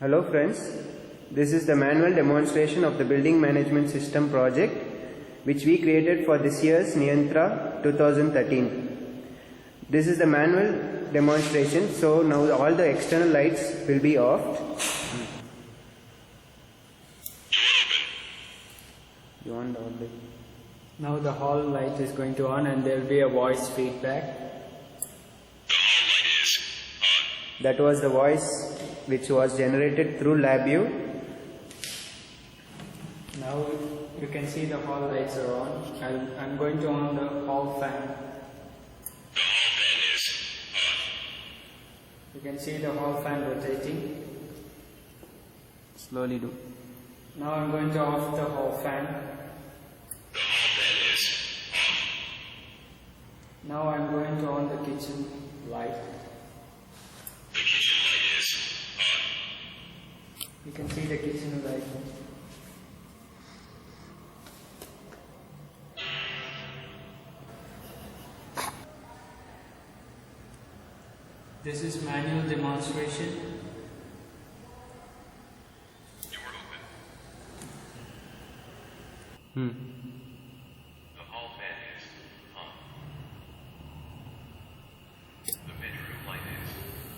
Hello friends, this is the manual demonstration of the building management system project which we created for this year's Niyantra 2013. This is the manual demonstration, so now all the external lights will be off. You want all the... Now the hall light is going to on and there will be a voice feedback. The hall light is on. That was the voice which was generated through LabVIEW. Now you can see the hall lights are on. I'm going to on the hall fan. The hall fan is on. You can see the hall fan rotating. Slowly do. Now I'm going to off the hall fan. The hall fan is off. Now I'm going to on the kitchen light. The kitchen light is on. You can see the kitchen light. This is manual demonstration. Door open. The hall fan is on. The bedroom light is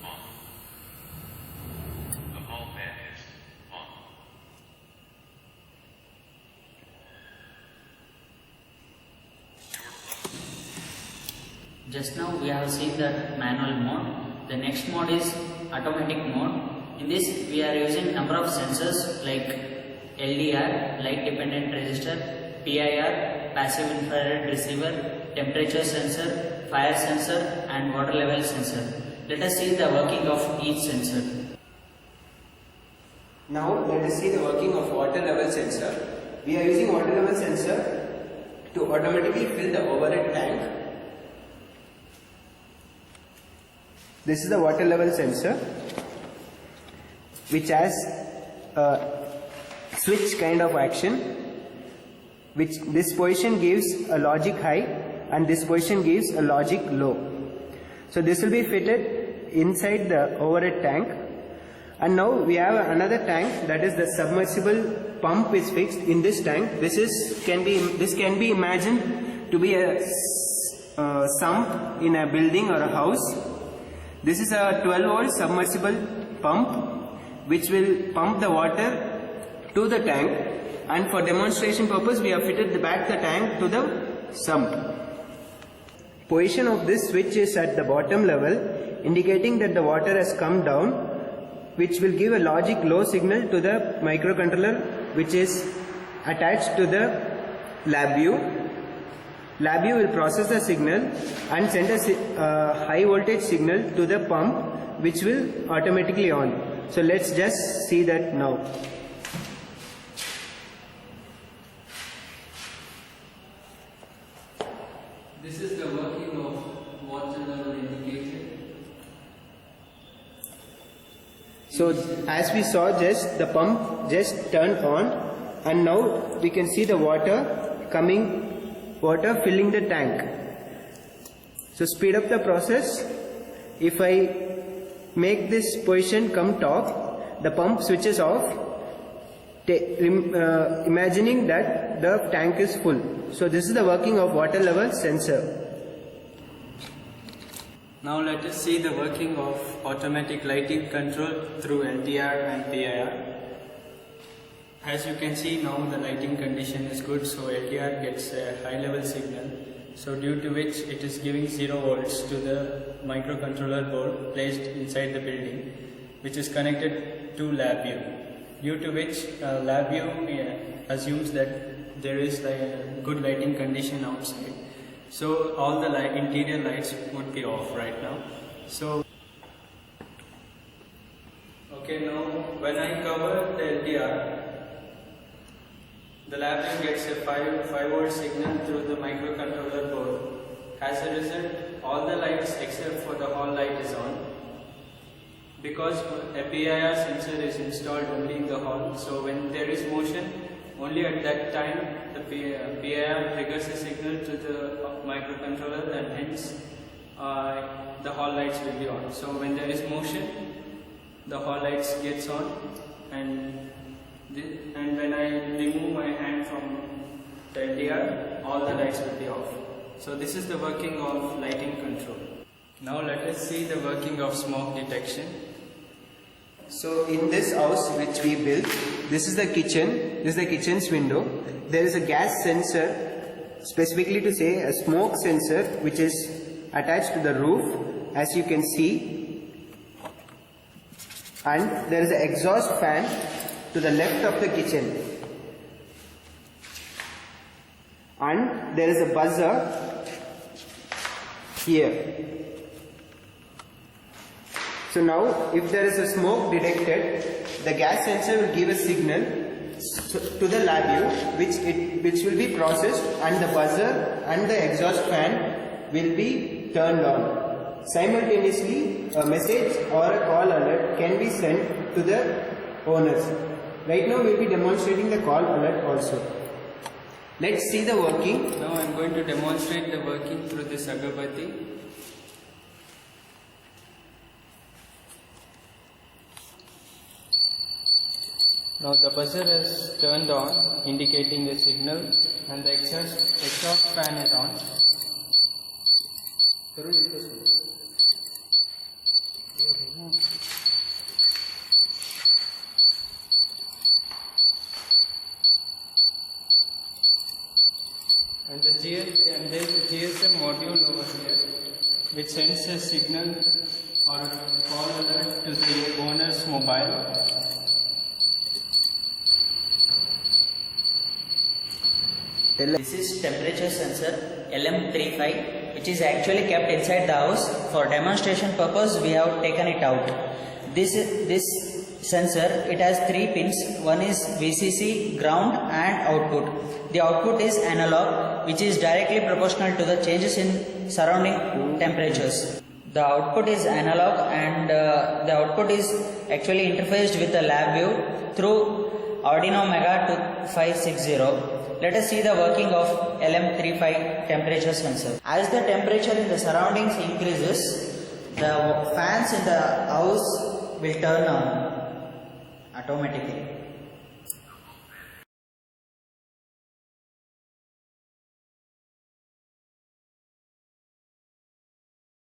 on. The hall fan is on. Door closed. Just now we have seen the manual mode. The next mode is automatic mode. In this we are using number of sensors like LDR, light dependent resistor, PIR, passive infrared receiver, temperature sensor, fire sensor and water level sensor. Let us see the working of each sensor. Now let us see the working of water level sensor. We are using water level sensor to automatically fill the overhead tank. This is the water level sensor which has a switch kind of action, which this position gives a logic high and this position gives a logic low. So this will be fitted inside the overhead tank. And now we have another tank, that is the submersible pump is fixed in this tank. This can be imagined to be a sump in a building or a house. This is a 12 volt submersible pump which will pump the water to the tank, and for demonstration purpose we have fitted the tank to the sump. Position of this switch is at the bottom level, indicating that the water has come down, which will give a logic low signal to the microcontroller which is attached to the LabVIEW. LabVIEW will process the signal and send a high voltage signal to the pump which will automatically on. So let's just see that now. This is the working of water level indicator. So as we saw, just the pump just turned on and now we can see the water filling the tank. So speed up the process. If I make this position come top, the pump switches off, imagining that the tank is full. So this is the working of water level sensor. Now let us see the working of automatic lighting control through LDR and PIR. As you can see now, the lighting condition is good, so LDR gets a high level signal, so due to which it is giving 0 volts to the microcontroller board placed inside the building, which is connected to LabVIEW, due to which LabVIEW assumes that there is a good lighting condition outside, so all the interior lights would be off right now. So okay, now when I cover the LDR, the LabVIEW gets a 5 volt signal through the microcontroller board. As a result, all the lights except for the hall light is on. Because a PIR sensor is installed only in the hall, so when there is motion, only at that time the PIR triggers a signal to the microcontroller, and hence the hall lights will be on. So when there is motion, the hall lights gets on, and when I remove my hand from the LDR, all the lights will be off. So this is the working of lighting control. Now let us see the working of smoke detection. So in this house which we built, this is the kitchen, this is the kitchen's window. There is a gas sensor, specifically to say a smoke sensor, which is attached to the roof, as you can see. And there is an exhaust fan to the left of the kitchen. And there is a buzzer here. So now, if there is a smoke detected, the gas sensor will give a signal to the LabVIEW, which will be processed, and the buzzer and the exhaust fan will be turned on. Simultaneously, a message or a call alert can be sent to the owners. Right now, we will be demonstrating the call alert also. Let's see the working. Now I am going to demonstrate the working through this agarbatti. Now the buzzer is turned on, indicating the signal, and the exhaust fan is on. And there is a GSM module over here, which sends a signal or a call alert to the owner's mobile. This is temperature sensor LM35, which is actually kept inside the house. For demonstration purpose, we have taken it out. This sensor, it has 3 pins. One is VCC, ground and output. The output is analog, which is directly proportional to the changes in surrounding temperatures. The output is analog, and the output is actually interfaced with the LabVIEW through Arduino Mega 2560. Let us see the working of LM35 temperature sensor. As the temperature in the surroundings increases, the fans in the house will turn on automatically.